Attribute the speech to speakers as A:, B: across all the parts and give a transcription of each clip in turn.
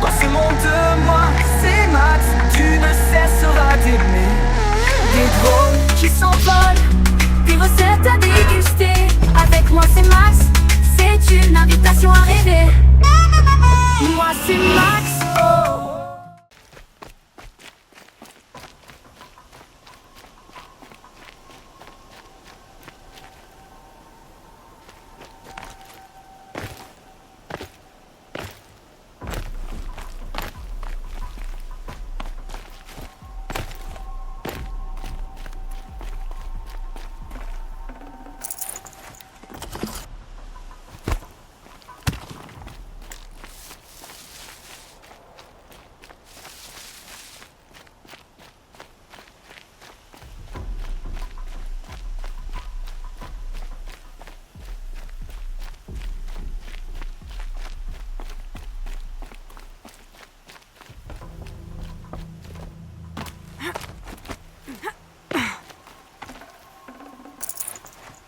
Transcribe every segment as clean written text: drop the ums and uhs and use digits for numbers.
A: Dans ce monde de moi, c'est Max. Tu ne cesseras d'aimer. Des drones qui s'envolent, des recettes à déguster. Avec moi c'est Max, c'est une invitation à rêver. Moi c'est Max, oh.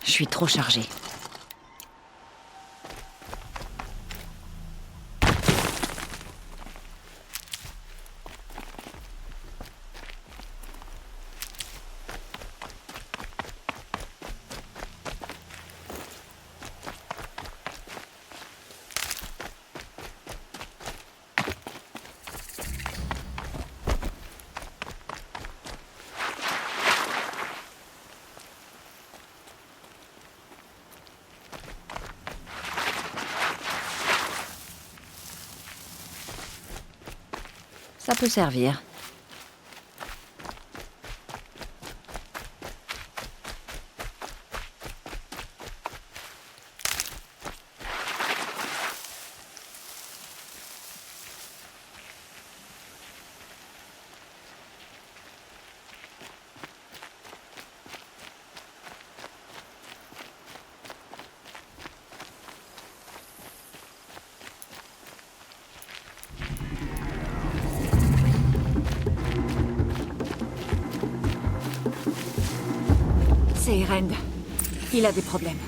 B: Je suis trop chargée. Ça peut servir. C'est Erend. Il a des problèmes.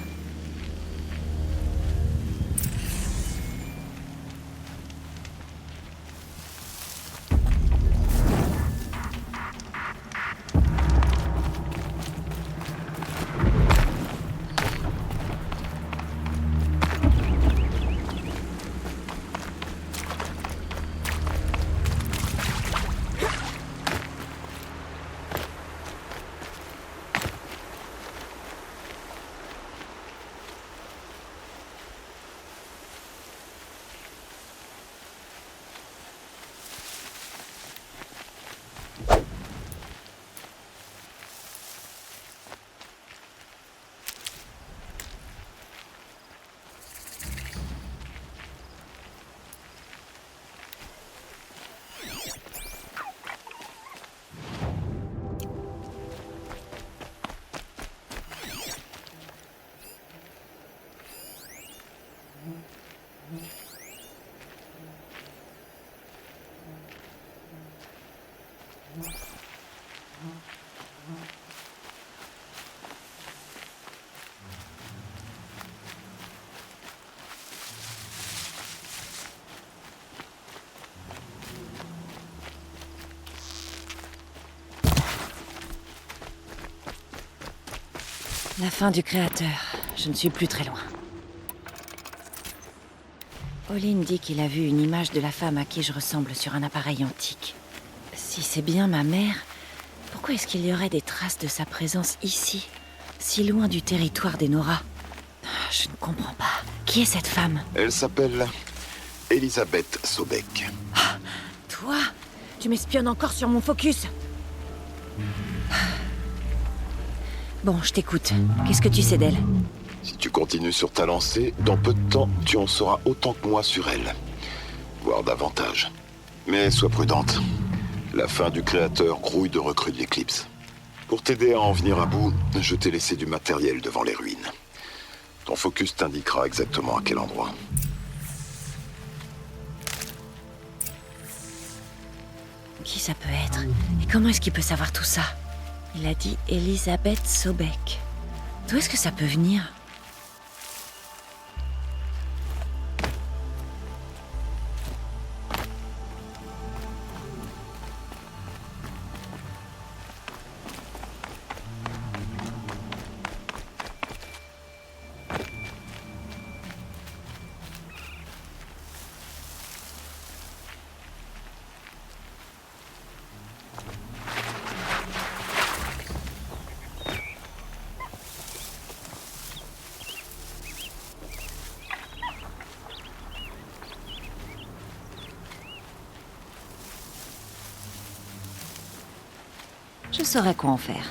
B: La fin du créateur. Je ne suis plus très loin. Olin dit qu'il a vu une image de la femme à qui je ressemble sur un appareil antique. Si c'est bien ma mère, pourquoi est-ce qu'il y aurait des traces de sa présence ici, si loin du territoire des Nora? Je ne comprends pas. Qui est cette femme?
C: Elle s'appelle Elisabeth Sobek.
B: Ah, toi? Tu m'espionnes encore sur mon focus? Bon, je t'écoute. Qu'est-ce que tu sais d'elle?
C: Si tu continues sur ta lancée, dans peu de temps, tu en sauras autant que moi sur elle. Voire davantage. Mais sois prudente. La fin du créateur grouille de recrues de l'Éclipse. Pour t'aider à en venir à bout, je t'ai laissé du matériel devant les ruines. Ton focus t'indiquera exactement à quel endroit.
B: Qui ça peut être? Et comment est-ce qu'il peut savoir tout ça? Il a dit Elisabeth Sobek. D'où est-ce que ça peut venir? Je saurai quoi en faire.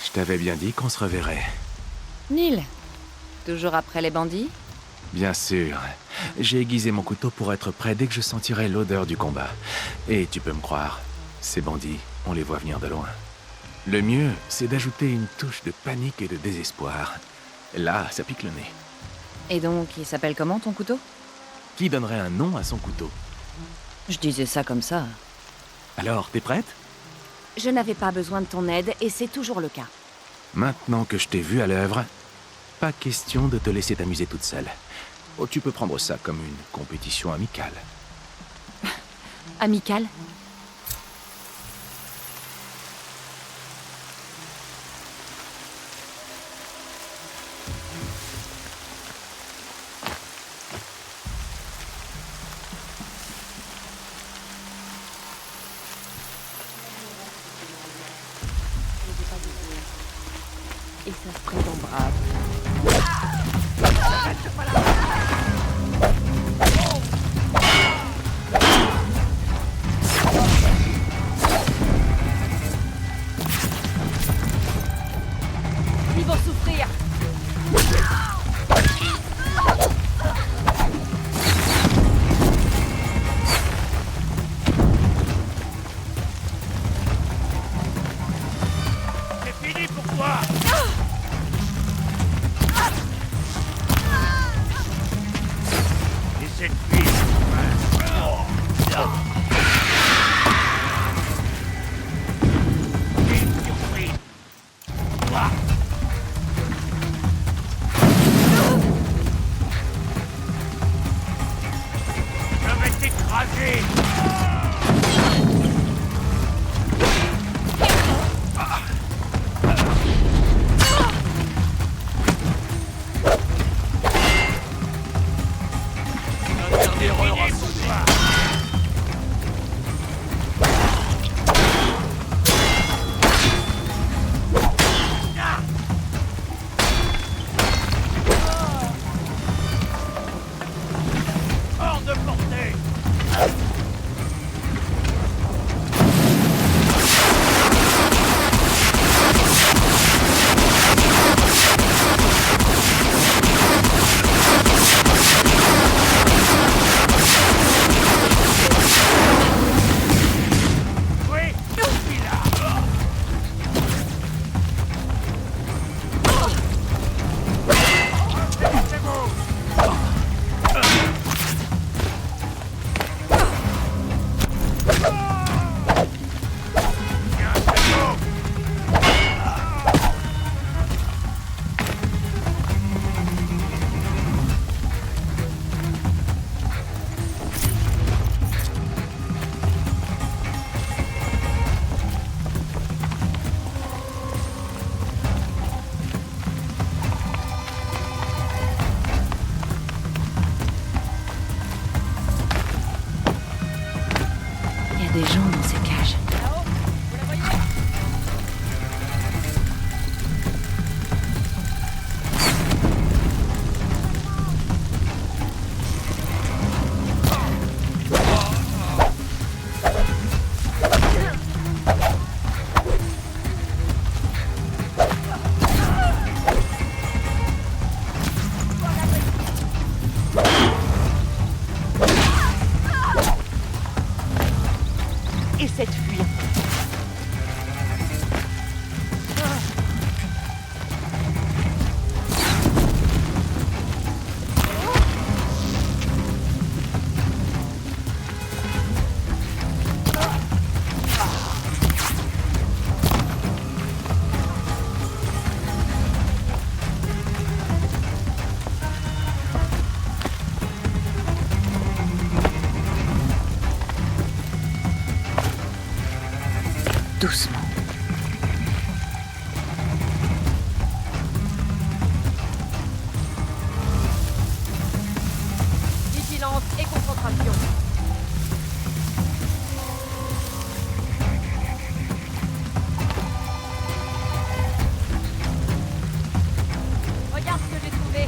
D: Je t'avais bien dit qu'on se reverrait.
B: Neil, toujours après les bandits?
D: Bien sûr. J'ai aiguisé mon couteau pour être prêt dès que je sentirai l'odeur du combat. Et tu peux me croire, ces bandits, on les voit venir de loin. Le mieux, c'est d'ajouter une touche de panique et de désespoir. Là, ça pique le nez.
B: Et donc, il s'appelle comment ton couteau?
D: Qui donnerait un nom à son couteau?
B: Je disais ça comme ça.
D: Alors, t'es prête?
B: Je n'avais pas besoin de ton aide, et c'est toujours le cas.
D: Maintenant que je t'ai vu à l'œuvre, pas question de te laisser t'amuser toute seule. Oh, tu peux prendre ça comme une compétition amicale.
B: Amical? Et ça se prend en brave. Ils vont souffrir.
E: C'est fini pour toi.
B: doucement.
E: Vigilance et concentration. Regarde ce que j'ai trouvé.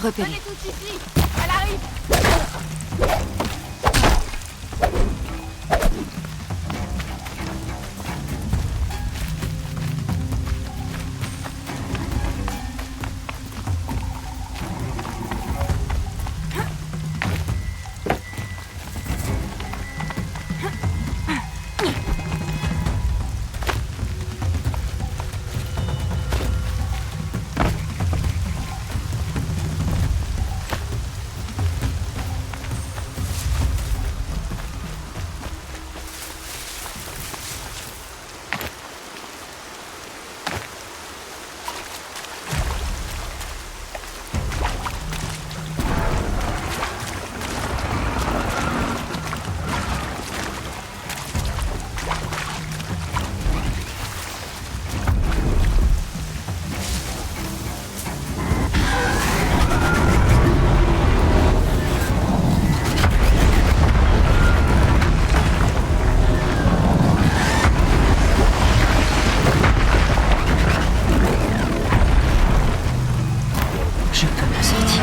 B: Repéré.
E: Elle est tous ici. Elle arrive.
B: Je peux m'en sortir.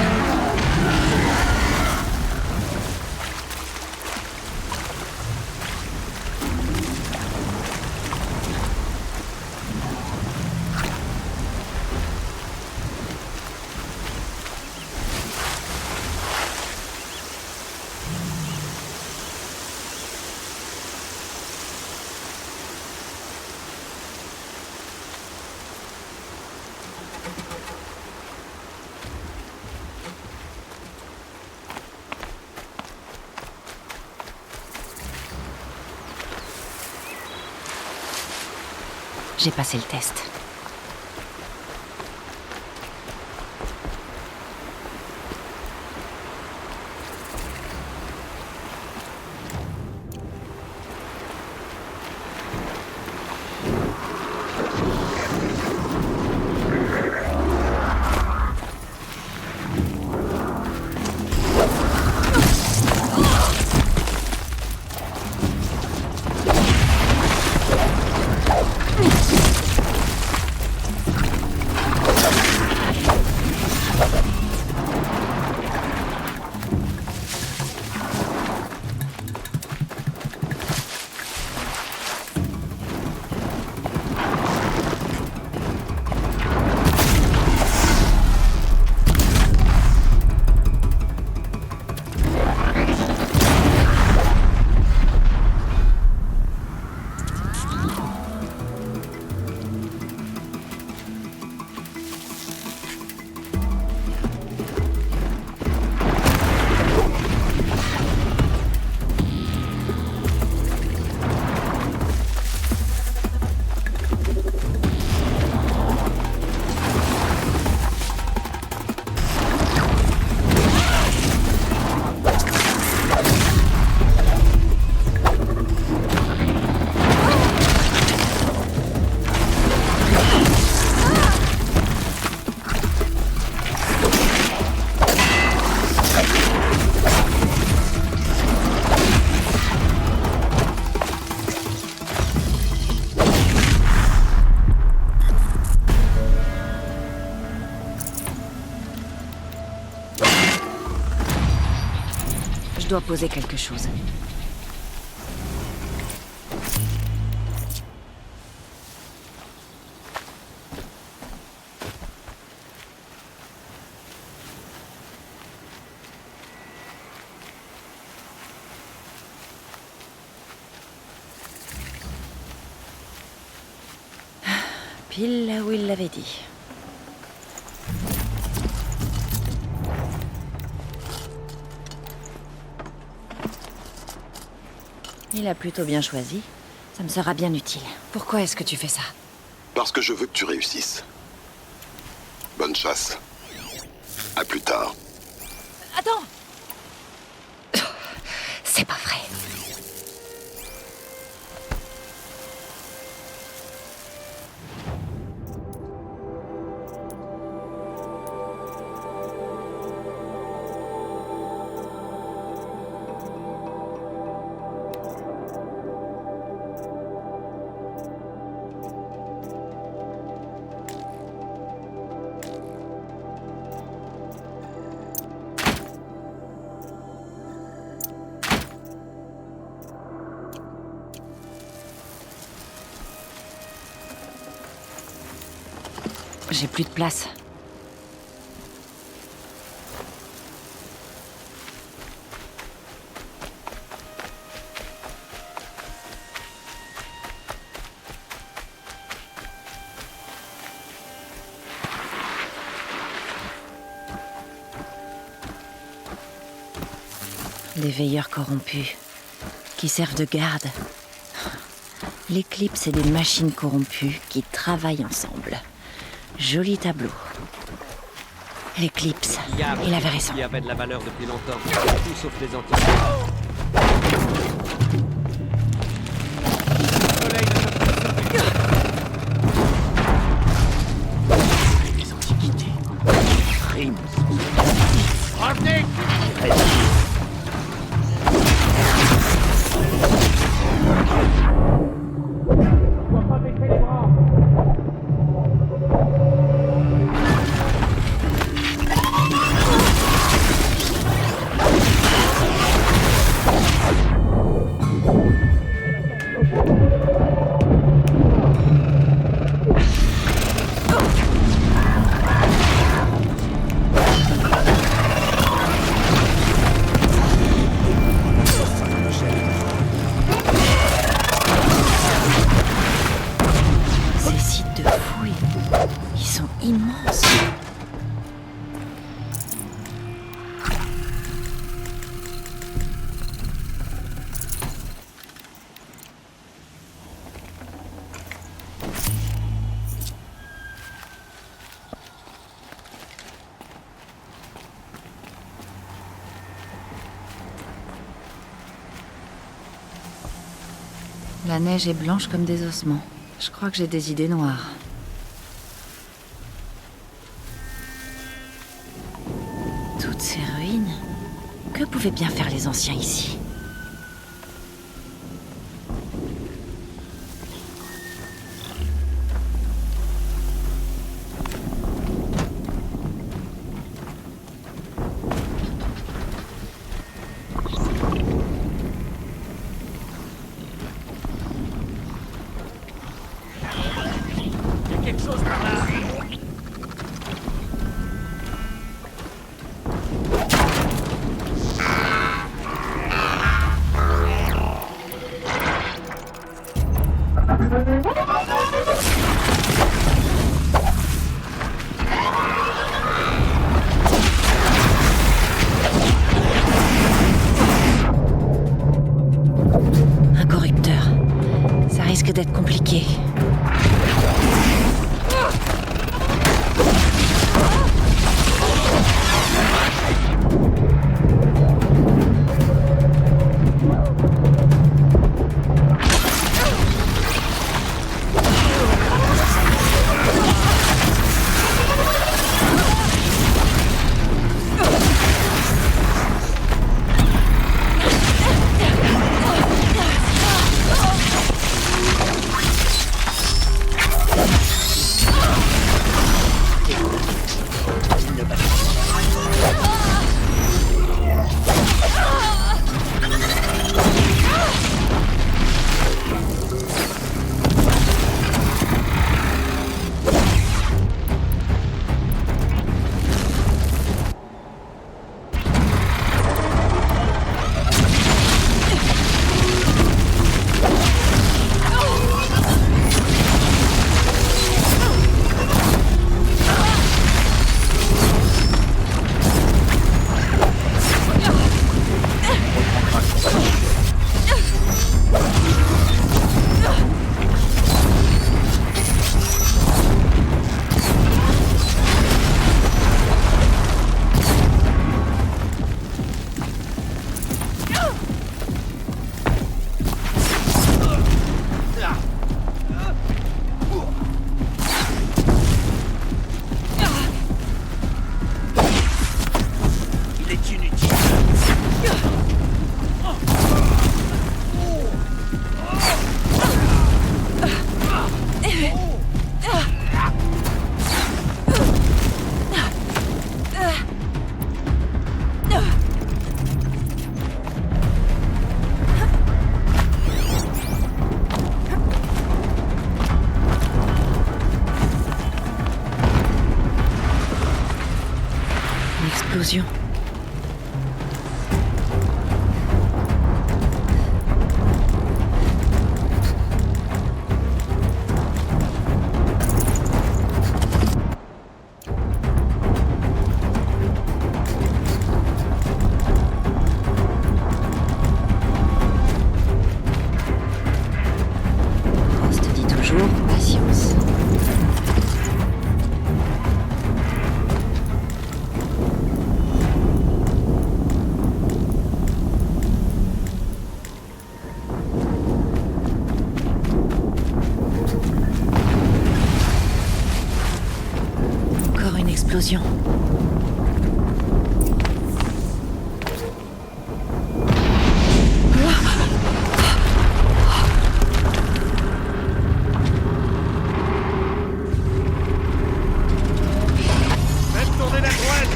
B: J'ai passé le test. dois poser quelque chose. Pile là où il l'avait dit. Il a plutôt bien choisi. Ça me sera bien utile. Pourquoi est-ce que tu fais ça?
C: Parce que je veux que tu réussisses. Bonne chasse. À plus tard.
B: Attends! C'est pas vrai. J'ai plus de place. Des veilleurs corrompus, qui servent de garde. L'éclipse et des machines corrompues qui travaillent ensemble. Joli tableau. L'éclipse, il avait raison.
F: Qui avait de la valeur depuis longtemps, tout sauf les antiquités.
D: Les antiquités. Prime.
F: Revenez!
B: Ces sites de fouilles, ils sont immenses. La neige est blanche comme des ossements. Je crois que j'ai des idées noires. Toutes ces ruines, que pouvaient bien faire les anciens ici?
F: Quelque chose par là!
B: Un corrupteur. Ça risque d'être compliqué. explosion. Prost dit toujours patience. Encore une explosion.
G: Faites tourner la toile.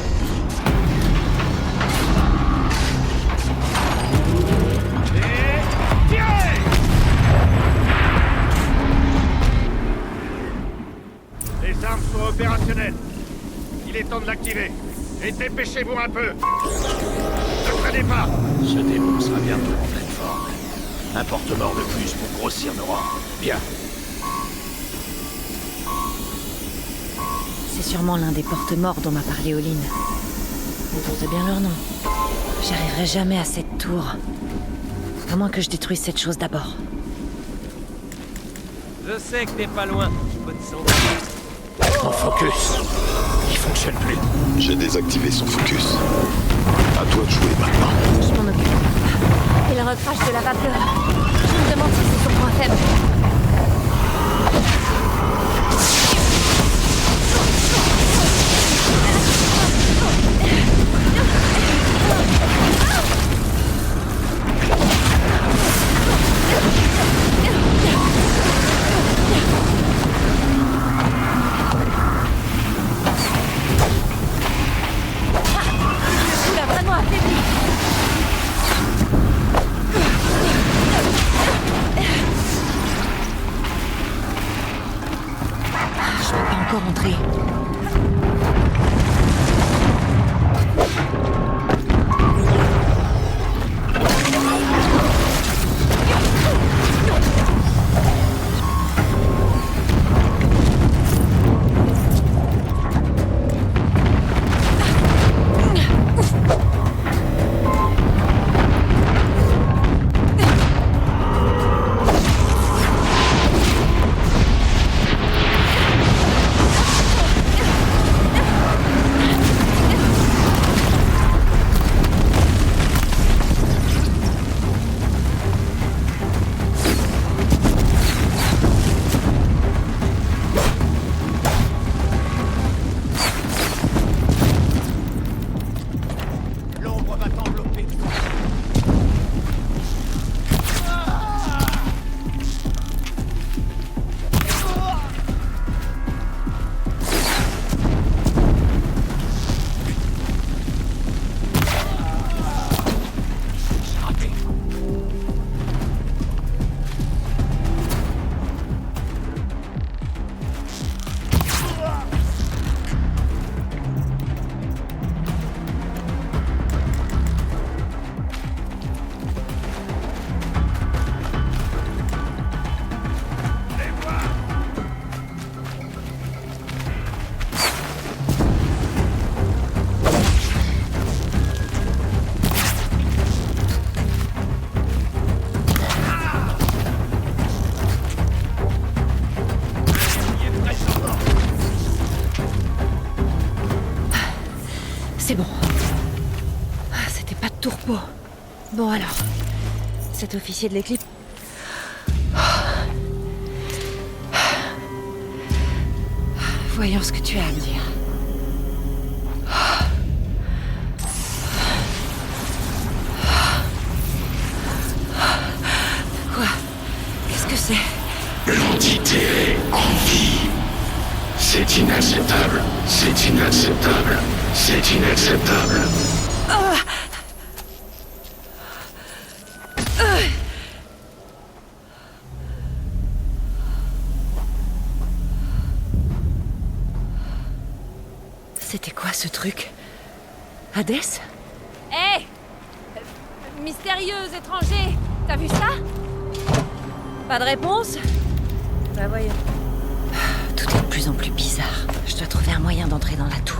G: Et tirez. Les armes sont opérationnelles. Il est temps de l'activer. Et dépêchez-vous un peu. Ne traînez pas.
H: Ce démon sera bientôt en pleine forme. Un porte-mort de plus pour grossir nos rangs. Bien.
B: C'est sûrement l'un des porte-morts dont m'a parlé Olin. On porte bien leur nom. J'arriverai jamais à cette tour. À moins que je détruise cette chose d'abord.
F: Je sais que t'es pas loin. Je peux te sentir.
H: Mon focus. Il fonctionne plus.
C: J'ai désactivé son focus. À toi de jouer maintenant.
B: Je m'en occupe.
E: Il recrache de la vapeur. Je me demande si c'est son point faible. Tu l'as vraiment affaibli.
B: Je peux pas encore entrer.
H: L'ombre va t'envelopper. J'ai raté.
B: C'est bon. Ah, c'était pas de tourpeau. Bon alors, cet officier de l'éclipse... Voyons ce que tu as à me dire. Quoi? Qu'est-ce que c'est?
I: L'entité en vie. C'est inacceptable. C'est inacceptable. C'est inacceptable.
B: C'était quoi ce truc? Hadès?
E: Hé Mystérieux étranger, t'as vu ça?
B: Pas de réponse? Bah voyons. Tout est de plus en plus bizarre. Je dois trouver un moyen d'entrer dans la tour.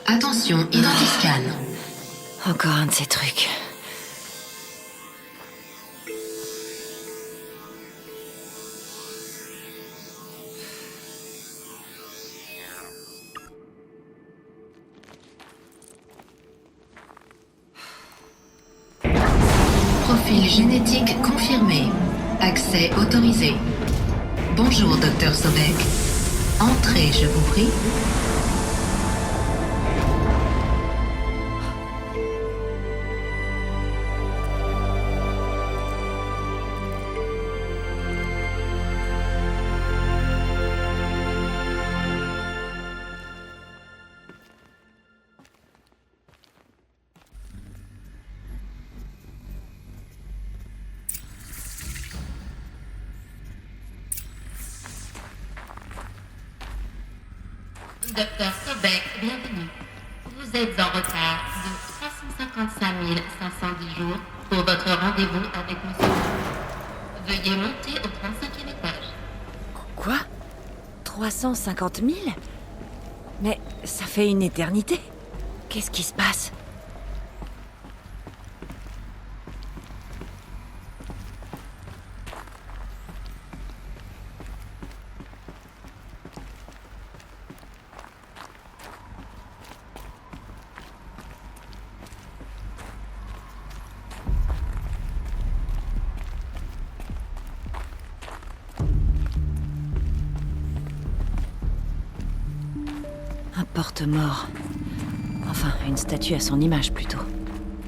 J: Attention, identiscan.
B: Encore un de ces trucs.
J: Profil génétique confirmé. Accès autorisé. Bonjour, Dr. Sobek. Entrez, je vous prie.
K: Dr. Sobek, bienvenue. Vous êtes en retard de 355 510 jours pour votre rendez-vous avec monsieur. Veuillez monter au 35e étage.
B: Quoi? 350 000? Mais ça fait une éternité. Qu'est-ce qui se passe? Un porte-mort. Enfin, une statue à son image plutôt.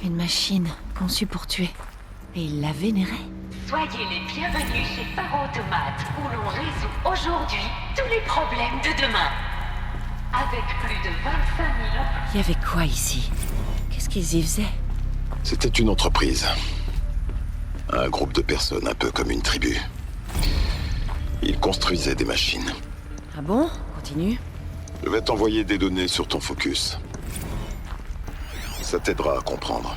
B: Une machine conçue pour tuer. Et il la vénérait.
L: Soyez les bienvenus chez Faro Automate, où l'on résout aujourd'hui tous les problèmes de demain. Avec plus de 25 000 emplois.
B: Il y avait quoi ici? Qu'est-ce qu'ils y faisaient?
C: C'était une entreprise. Un groupe de personnes, un peu comme une tribu. Ils construisaient des machines.
B: Ah bon? Continue.
C: Je vais t'envoyer des données sur ton focus. Ça t'aidera à comprendre.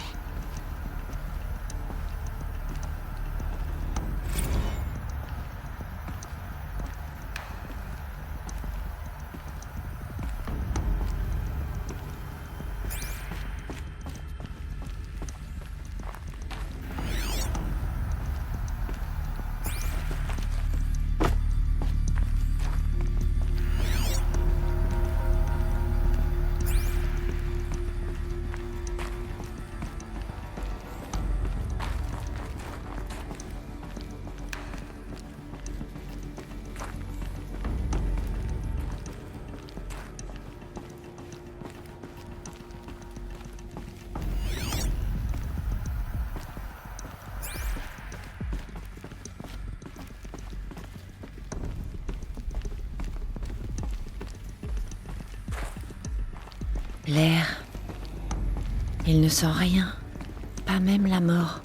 B: L'air. Il ne sent rien. Pas même la mort.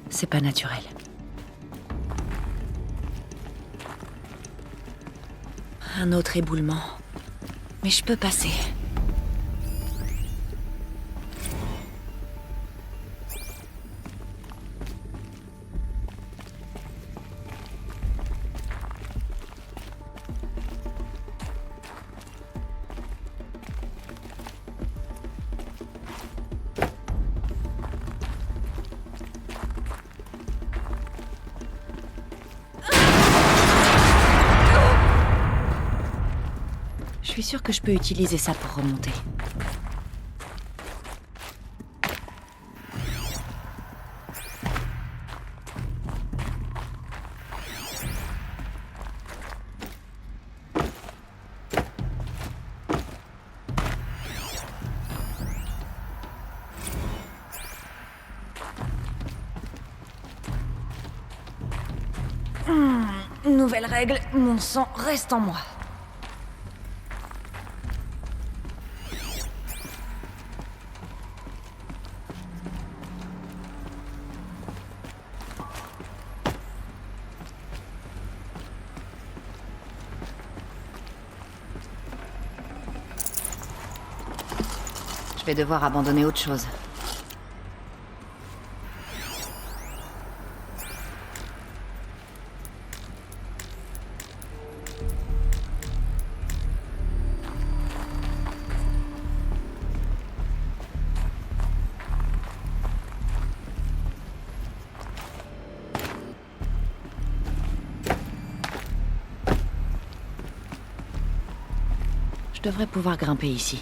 B: C'est pas naturel. Un autre éboulement. Mais je peux passer. Je suis sûre que je peux utiliser ça pour remonter. Nouvelle règle, mon sang reste en moi. vais devoir abandonner autre chose. Je devrais pouvoir grimper ici.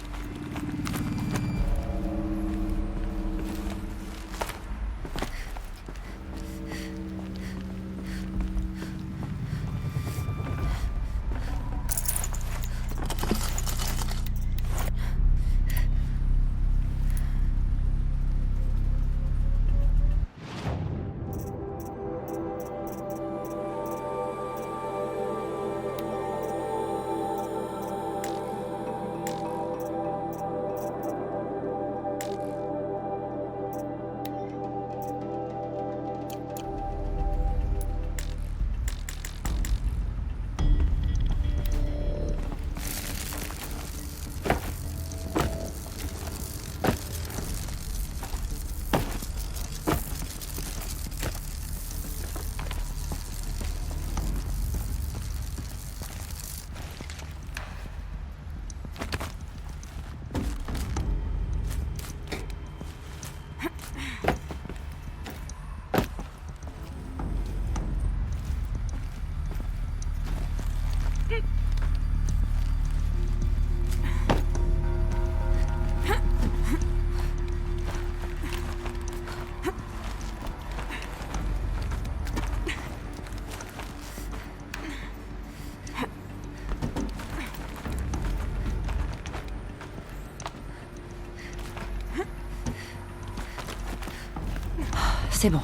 B: C'est bon.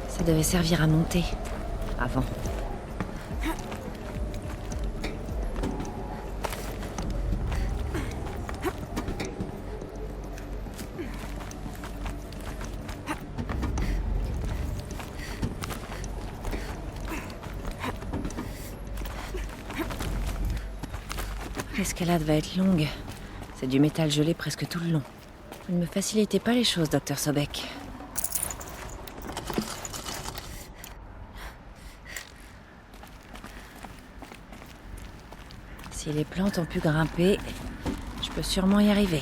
B: Ça devait servir à monter. Avant. L'escalade va être longue. C'est du métal gelé presque tout le long. Vous ne me facilitez pas les choses, Dr. Sobek. Si les plantes ont pu grimper, je peux sûrement y arriver.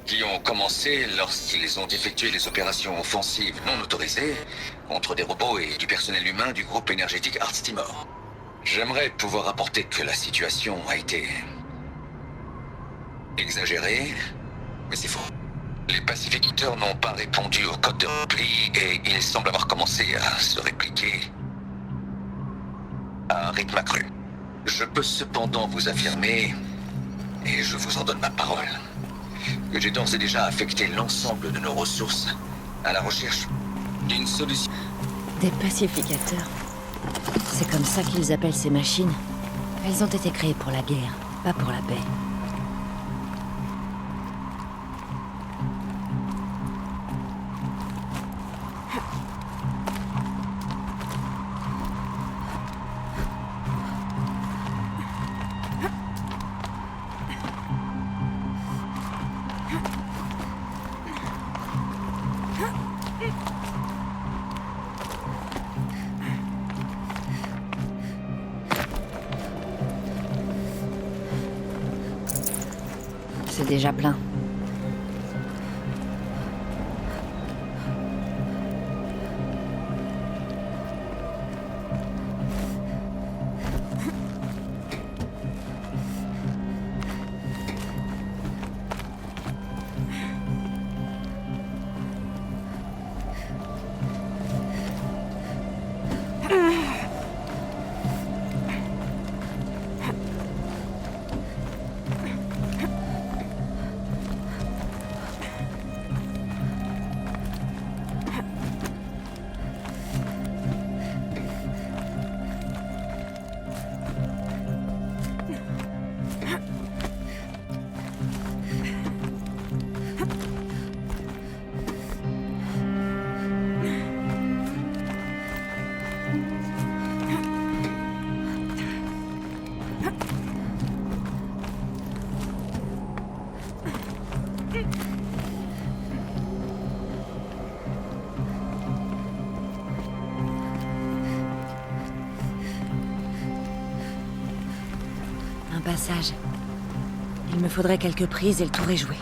M: Qui ont commencé lorsqu'ils ont effectué les opérations offensives non autorisées contre des robots et du personnel humain du groupe énergétique Arts Timor. J'aimerais pouvoir rapporter que la situation a été exagérée, mais c'est faux. Les pacificateurs n'ont pas répondu au code de repli et ils semblent avoir commencé à se répliquer à un rythme accru. Je peux cependant vous affirmer, et je vous en donne ma parole, que j'ai d'ores et déjà affecté l'ensemble de nos ressources à la recherche d'une solution.
B: Des pacificateurs. C'est comme ça qu'ils appellent ces machines. Elles ont été créées pour la guerre, pas pour la paix. C'est déjà plein. Un passage. Il me faudrait quelques prises et le tour est joué.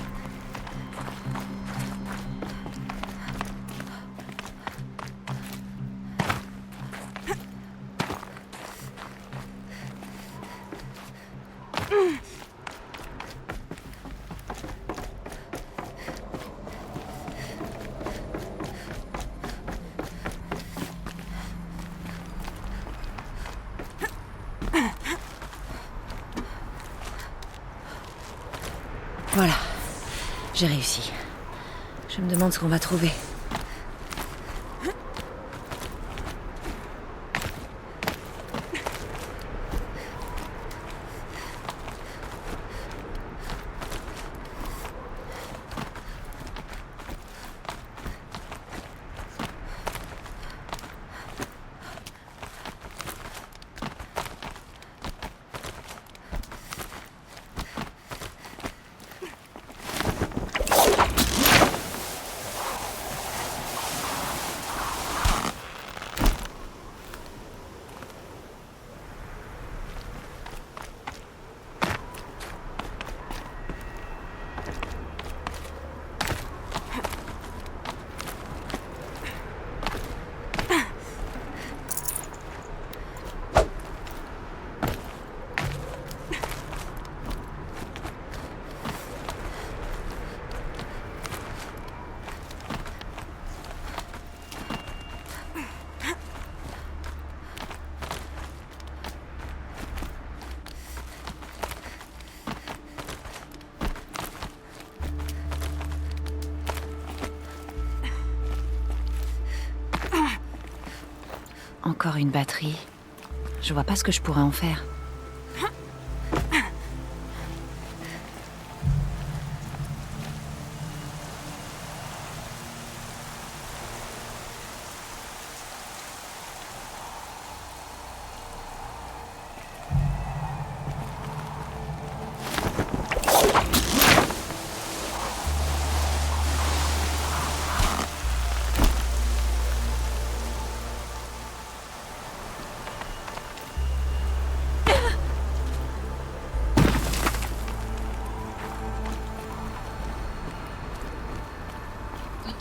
B: Voilà, j'ai réussi. Je me demande ce qu'on va trouver. Encore une batterie. Je vois pas ce que je pourrais en faire.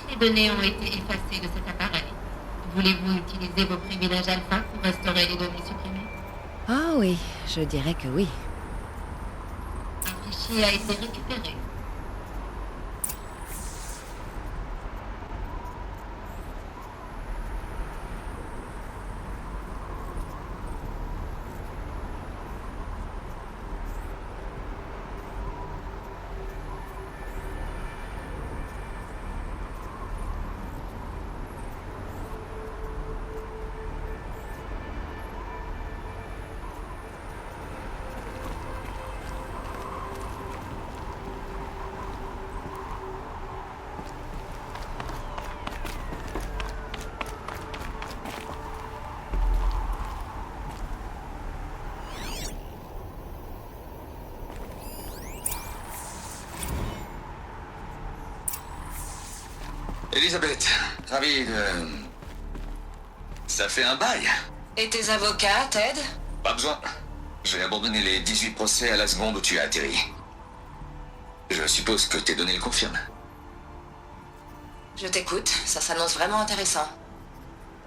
K: Les données ont été effacées de cet appareil. Voulez-vous utiliser vos privilèges alpha pour restaurer les données supprimées?
B: Ah oui, je dirais que oui.
K: Un fichier a été récupéré.
M: Elisabeth, ravi de... Ça fait un bail.
N: Et tes avocats, Ted?
M: Pas besoin. J'ai abandonné les 18 procès à la seconde où tu as atterri. Je suppose que tes données le confirment.
N: Je t'écoute, ça s'annonce vraiment intéressant.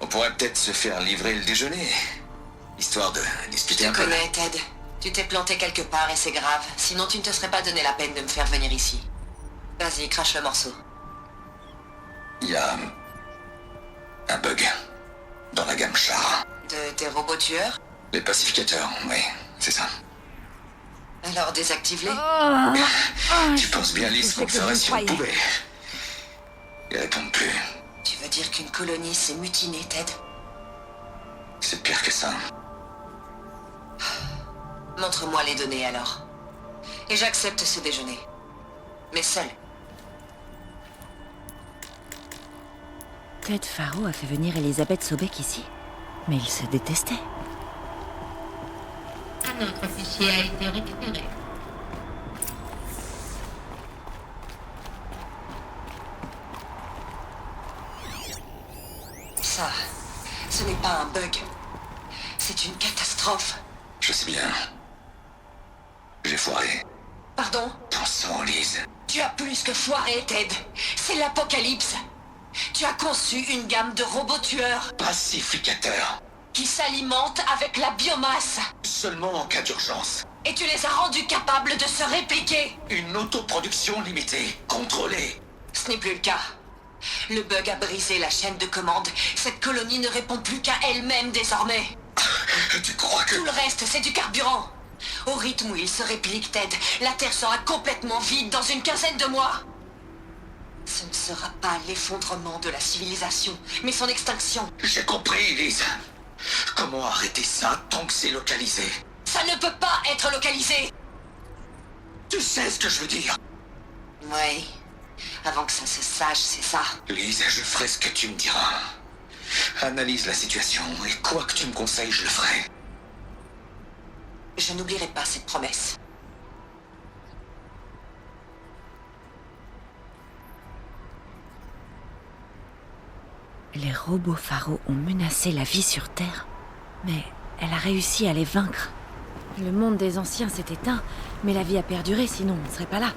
M: On pourrait peut-être se faire livrer le déjeuner, histoire de discuter un peu.
N: Tu connais, Ted. Tu t'es planté quelque part et c'est grave. Sinon tu ne te serais pas donné la peine de me faire venir ici. Vas-y, crache le morceau.
M: Il y a... un bug dans la gamme char.
N: De tes robots tueurs?
M: Les pacificateurs, oui, c'est ça.
N: Alors désactive-les.
M: Tu penses bien lisse qu'on ferait si on pouvait. Ils répondent plus.
N: Tu veux dire qu'une colonie s'est mutinée, Ted?
M: C'est pire que ça.
N: Montre-moi les données alors. Et j'accepte ce déjeuner. Mais seul.
B: Ted Faro a fait venir Elisabeth Sobek ici. Mais ils se détestaient.
K: Un autre fichier a été récupéré.
N: Ça, ce n'est pas un bug. C'est une catastrophe.
M: Je sais bien. J'ai foiré.
N: Pardon?
M: Ton sang, Lise.
N: Tu as plus que foiré, Ted. C'est l'apocalypse. Tu as conçu une gamme de robots tueurs
M: Pacificateur.
N: qui s'alimentent avec la biomasse.
M: Seulement en cas d'urgence.
N: Et tu les as rendus capables de se répliquer.
M: Une autoproduction limitée, contrôlée.
N: Ce n'est plus le cas. Le bug a brisé la chaîne de commande. Cette colonie ne répond plus qu'à elle-même désormais.
M: Tu crois que...
N: Tout le reste, c'est du carburant. Au rythme où il se réplique, Ted, la Terre sera complètement vide dans une quinzaine de mois. Ce ne sera pas l'effondrement de la civilisation, mais son extinction.
M: J'ai compris, Lise. Comment arrêter ça tant que c'est localisé?
N: Ça ne peut pas être localisé.
M: Tu sais ce que je veux dire?
N: Oui. Avant que ça se sache, c'est ça.
M: Lise, je ferai ce que tu me diras. Analyse la situation, et quoi que tu me conseilles, je le ferai.
N: Je n'oublierai pas cette promesse.
B: Les robots Faro ont menacé la vie sur Terre, mais elle a réussi à les vaincre. Le monde des anciens s'est éteint, mais la vie a perduré, sinon on ne serait pas là.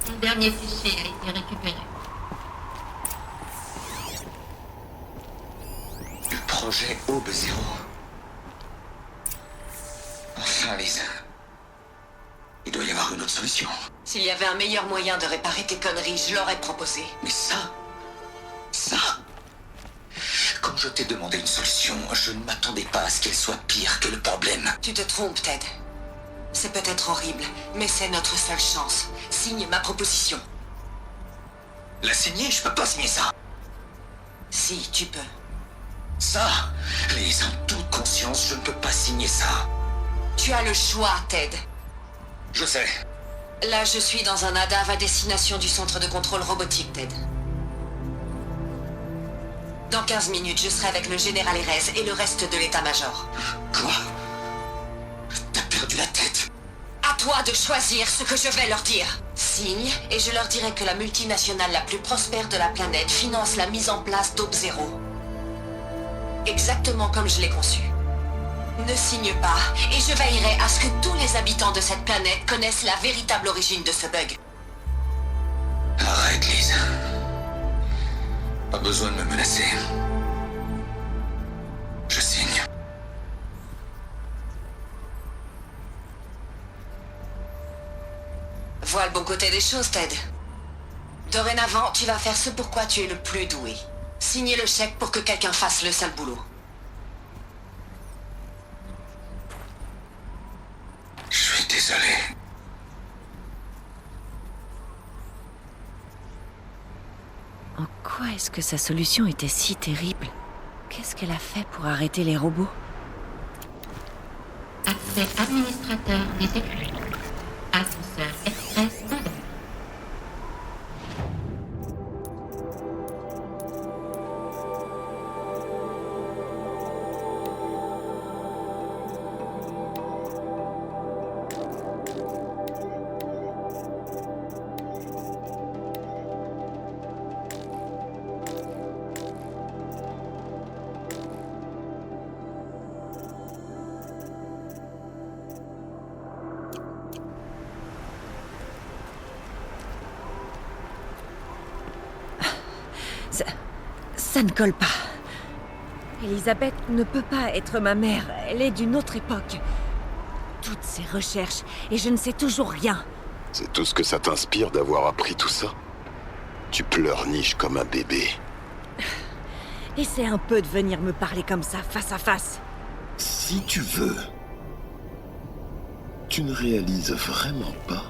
K: Un dernier fichier a été récupéré.
M: Le projet Aube Zéro. Enfin, Lise. Il doit y avoir une autre solution.
N: S'il y avait un meilleur moyen de réparer tes conneries, je l'aurais proposé.
M: Mais ça... Quand je t'ai demandé une solution, je ne m'attendais pas à ce qu'elle soit pire que le problème.
N: Tu te trompes, Ted. C'est peut-être horrible, mais c'est notre seule chance. Signe ma proposition.
M: La signer? Je peux pas signer ça.
N: Si, tu peux.
M: Ça, Lise, en toute conscience, je ne peux pas signer ça.
N: Tu as le choix, Ted.
M: Je sais.
N: Là, je suis dans un ADAV à destination du centre de contrôle robotique, Ted. Dans 15 minutes, je serai avec le général Erez et le reste de l'état-major.
M: Quoi? T'as perdu la tête?
N: À toi de choisir ce que je vais leur dire. Signe, et je leur dirai que la multinationale la plus prospère de la planète finance la mise en place d'Aube Zéro. Exactement comme je l'ai conçu. Ne signe pas, et je veillerai à ce que tous les habitants de cette planète connaissent la véritable origine de ce bug.
M: Arrête, Lise. Pas besoin de me menacer. Je signe.
N: Vois le bon côté des choses, Ted. Dorénavant, tu vas faire ce pour quoi tu es le plus doué. Signer le chèque pour que quelqu'un fasse le sale boulot.
M: Je suis désolé.
B: En quoi est-ce que sa solution était si terrible? Qu'est-ce qu'elle a fait pour arrêter les robots?
K: Accès administrateur détecté. Ascenseur express ouvert.
B: Ça ne colle pas. Elisabeth ne peut pas être ma mère. Elle est d'une autre époque. Toutes ces recherches, et je ne sais toujours rien.
C: C'est tout ce que ça t'inspire d'avoir appris tout ça? Tu pleurniches comme un bébé.
B: Essaie un peu de venir me parler comme ça, face à face.
C: Si tu veux. Tu ne réalises vraiment pas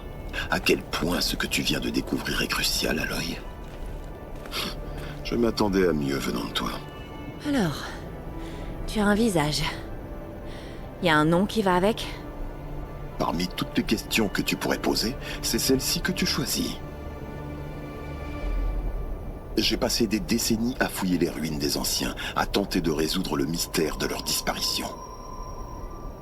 C: à quel point ce que tu viens de découvrir est crucial, Aloy. Je m'attendais à mieux venant de toi.
B: Alors, tu as un visage. Y a un nom qui va avec?
C: Parmi toutes les questions que tu pourrais poser, c'est celle-ci que tu choisis. J'ai passé des décennies à fouiller les ruines des anciens, à tenter de résoudre le mystère de leur disparition.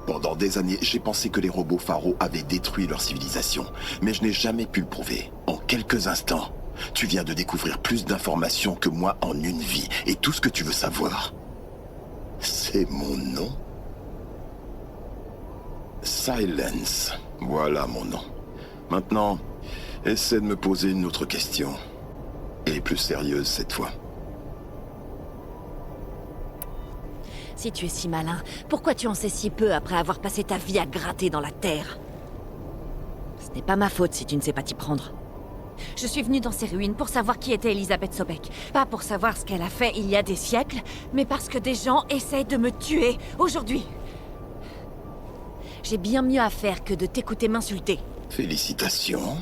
C: Pendant des années, j'ai pensé que les robots Faro avaient détruit leur civilisation, mais je n'ai jamais pu le prouver. En quelques instants, tu viens de découvrir plus d'informations que moi en une vie, et tout ce que tu veux savoir, c'est mon nom. Silence. Voilà mon nom. Maintenant, essaie de me poser une autre question. Et plus sérieuse cette fois.
B: Si tu es si malin, pourquoi tu en sais si peu après avoir passé ta vie à gratter dans la terre? Ce n'est pas ma faute si tu ne sais pas t'y prendre. Je suis venue dans ces ruines pour savoir qui était Elisabeth Sobek. Pas pour savoir ce qu'elle a fait il y a des siècles, mais parce que des gens essayent de me tuer aujourd'hui. J'ai bien mieux à faire que de t'écouter m'insulter.
C: Félicitations.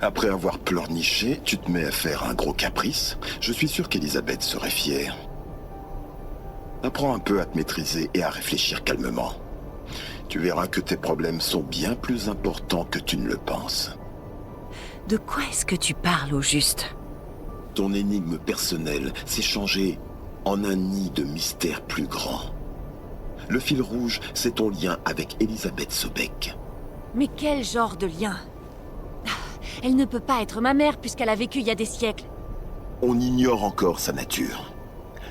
C: Après avoir pleurniché, tu te mets à faire un gros caprice. Je suis sûr qu'Elisabeth serait fière. Apprends un peu à te maîtriser et à réfléchir calmement. Tu verras que tes problèmes sont bien plus importants que tu ne le penses.
B: De quoi est-ce que tu parles au juste?
C: Ton énigme personnelle s'est changée en un nid de mystère plus grand. Le fil rouge, c'est ton lien avec Elisabeth Sobek.
B: Mais quel genre de lien? Elle ne peut pas être ma mère puisqu'elle a vécu il y a des siècles.
C: On ignore encore sa nature.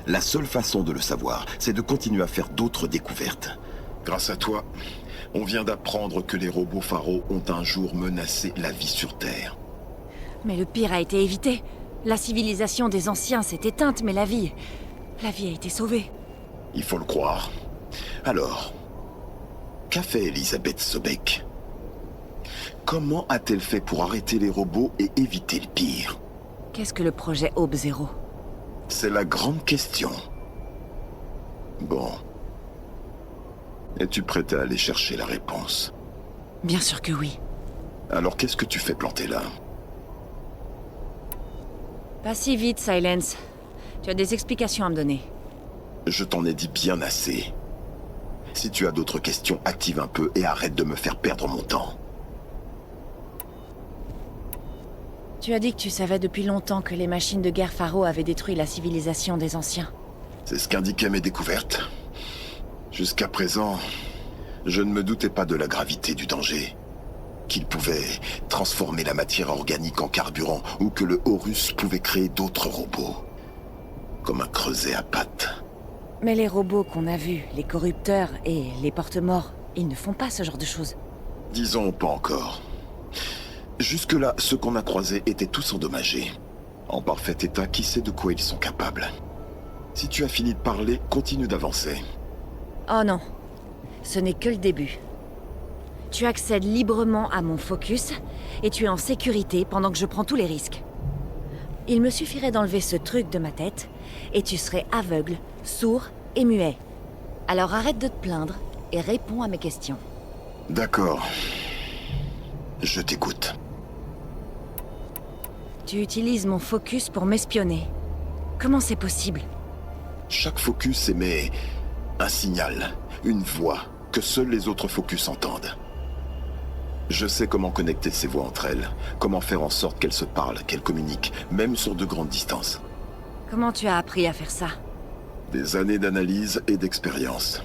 C: La seule façon de le savoir, c'est de continuer à faire d'autres découvertes. Grâce à toi, on vient d'apprendre que les robots pharaons ont un jour menacé la vie sur Terre.
B: Mais le pire a été évité. La civilisation des anciens s'est éteinte, mais la vie a été sauvée.
C: Il faut le croire. Alors, qu'a fait Elisabeth Sobek? Comment a-t-elle fait pour arrêter les robots et éviter le pire?
B: Qu'est-ce que le projet Aube Zéro?
C: C'est la grande question. Bon. Es-tu prête à aller chercher la réponse?
B: Bien sûr que oui.
C: Alors qu'est-ce que tu fais planter là?
B: Pas si vite, Silence. Tu as des explications à me donner.
C: Je t'en ai dit bien assez. Si tu as d'autres questions, active un peu et arrête de me faire perdre mon temps.
B: Tu as dit que tu savais depuis longtemps que les machines de guerre pharaons avaient détruit la civilisation des anciens.
C: C'est ce qu'indiquaient mes découvertes. Jusqu'à présent, je ne me doutais pas de la gravité du danger. Qu'il pouvait transformer la matière organique en carburant ou que le Horus pouvait créer d'autres robots. Comme un creuset à pattes.
B: Mais les robots qu'on a vus, les corrupteurs et les porte-morts, ils ne font pas ce genre de choses.
C: Disons pas encore. Jusque-là, ceux qu'on a croisés étaient tous endommagés. En parfait état, qui sait de quoi ils sont capables. Si tu as fini de parler, continue d'avancer.
B: Oh non, ce n'est que le début. Tu accèdes librement à mon focus, et tu es en sécurité pendant que je prends tous les risques. Il me suffirait d'enlever ce truc de ma tête, et tu serais aveugle, sourd et muet. Alors arrête de te plaindre, et réponds à mes questions.
C: D'accord. Je t'écoute.
B: Tu utilises mon focus pour m'espionner. Comment c'est possible?
C: Chaque focus émet un signal, une voix, que seuls les autres focus entendent. Je sais comment connecter ces voix entre elles, comment faire en sorte qu'elles se parlent, qu'elles communiquent, même sur de grandes distances.
B: Comment tu as appris à faire ça?
C: Des années d'analyse et d'expérience.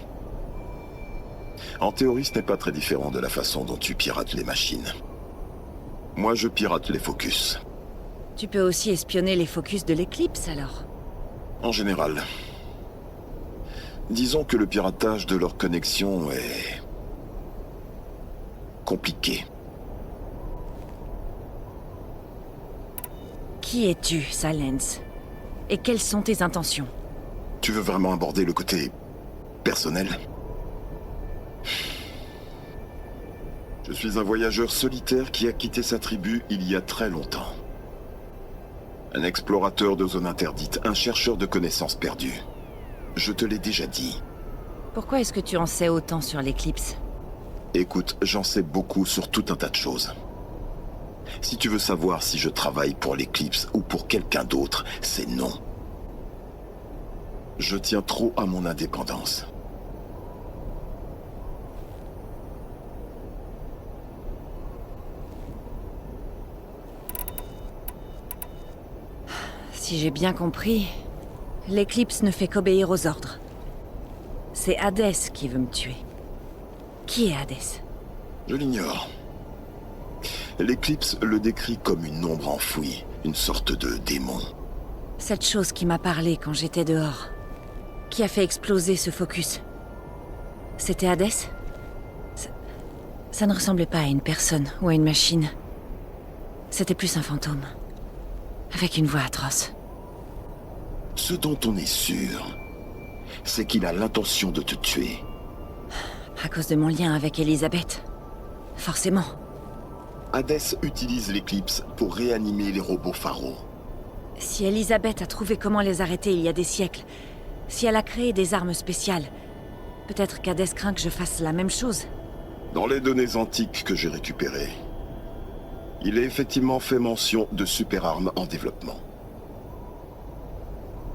C: En théorie, ce n'est pas très différent de la façon dont tu pirates les machines. Moi, je pirate les focus.
B: Tu peux aussi espionner les focus de l'éclipse, alors?
C: En général. Disons que le piratage de leur connexion est... compliqué.
B: Qui es-tu, Silence? Et quelles sont tes intentions?
C: Tu veux vraiment aborder le côté... personnel? Je suis un voyageur solitaire qui a quitté sa tribu il y a très longtemps. Un explorateur de zones interdites, un chercheur de connaissances perdues. Je te l'ai déjà dit.
B: Pourquoi est-ce que tu en sais autant sur l'éclipse?
C: Écoute, j'en sais beaucoup sur tout un tas de choses. Si tu veux savoir si je travaille pour l'éclipse ou pour quelqu'un d'autre, c'est non. Je tiens trop à mon indépendance.
B: Si j'ai bien compris, l'éclipse ne fait qu'obéir aux ordres. C'est Hadès qui veut me tuer. Qui est Hadès?
C: Je l'ignore. L'éclipse le décrit comme une ombre enfouie, une sorte de démon.
B: Cette chose qui m'a parlé quand j'étais dehors. Qui a fait exploser ce focus? C'était Hadès? Ça ne ressemblait pas à une personne ou à une machine. C'était plus un fantôme. Avec une voix atroce.
C: Ce dont on est sûr, c'est qu'il a l'intention de te tuer.
B: À cause de mon lien avec Elisabeth. Forcément.
C: Hades utilise l'éclipse pour réanimer les robots Pharaon.
B: Si Elisabeth a trouvé comment les arrêter il y a des siècles, si elle a créé des armes spéciales, peut-être qu'Hades craint que je fasse la même chose.
C: Dans les données antiques que j'ai récupérées, il est effectivement fait mention de super-armes en développement.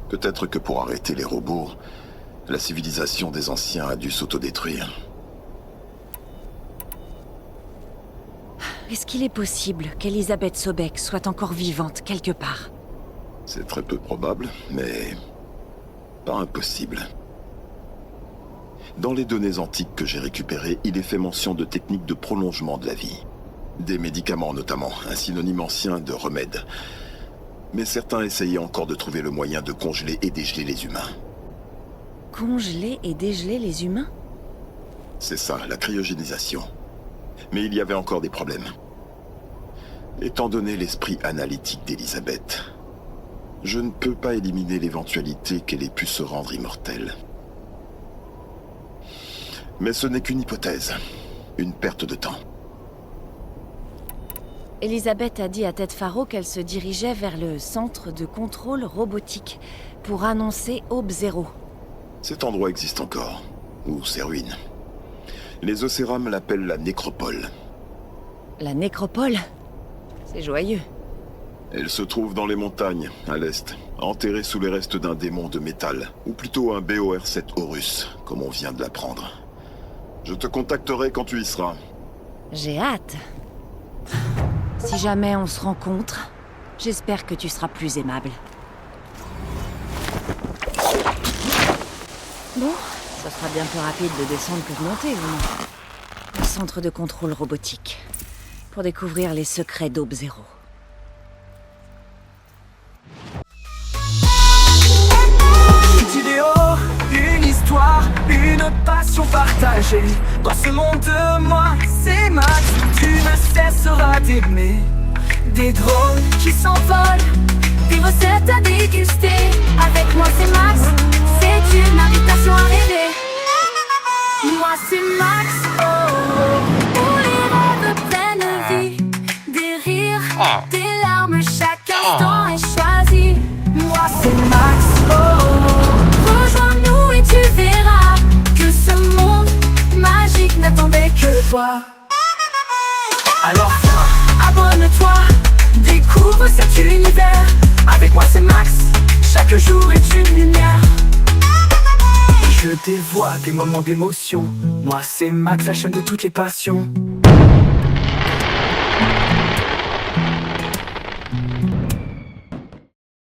C: Peut-être que pour arrêter les robots, la civilisation des anciens a dû s'autodétruire.
B: Est-ce qu'il est possible qu'Elisabeth Sobek soit encore vivante quelque part?
C: C'est très peu probable, mais pas impossible. Dans les données antiques que j'ai récupérées, il est fait mention de techniques de prolongement de la vie. Des médicaments notamment, un synonyme ancien de remède. Mais certains essayaient encore de trouver le moyen de congeler et dégeler les humains.
B: Congeler et dégeler les humains?
C: C'est ça, la cryogénisation. Mais il y avait encore des problèmes. Étant donné l'esprit analytique d'Elisabeth, je ne peux pas éliminer l'éventualité qu'elle ait pu se rendre immortelle. Mais ce n'est qu'une hypothèse, une perte de temps.
B: Elisabeth a dit à Ted Faro qu'elle se dirigeait vers le centre de contrôle robotique pour annoncer Aube Zéro.
C: Cet endroit existe encore, ou ses ruines. Les Océrames l'appellent la nécropole.
B: La nécropole? C'est joyeux.
C: Elle se trouve dans les montagnes, à l'est, enterrée sous les restes d'un démon de métal, ou plutôt un BOR-7 Horus, comme on vient de l'apprendre. Je te contacterai quand tu y seras.
B: J'ai hâte. Si jamais on se rencontre, j'espère que tu seras plus aimable. Bon, ça sera bien plus rapide de descendre que de monter, vraiment. Le centre de contrôle robotique. Pour découvrir les secrets d'Aube Zéro.
A: Une idéo, une histoire, une passion partagée. Dans ce monde de moi, c'est Max. Tu ne cesseras d'aimer. Des drones qui s'envolent, des recettes à déguster. Avec moi, c'est Max. C'est une invitation à rêver. Moi, c'est Max. Oh, oh. Où les rêves prennent vie. Des rires, des larmes, chaque instant est choisi. Moi, c'est Max. Oh, oh. Rejoins-nous et tu verras que ce monde magique n'attendait que toi. Alors viens, abonne-toi, découvre cet univers. Avec moi c'est Max, chaque jour est une lumière. Je dévoile des moments d'émotion. Moi c'est Max, la chaîne de toutes les passions.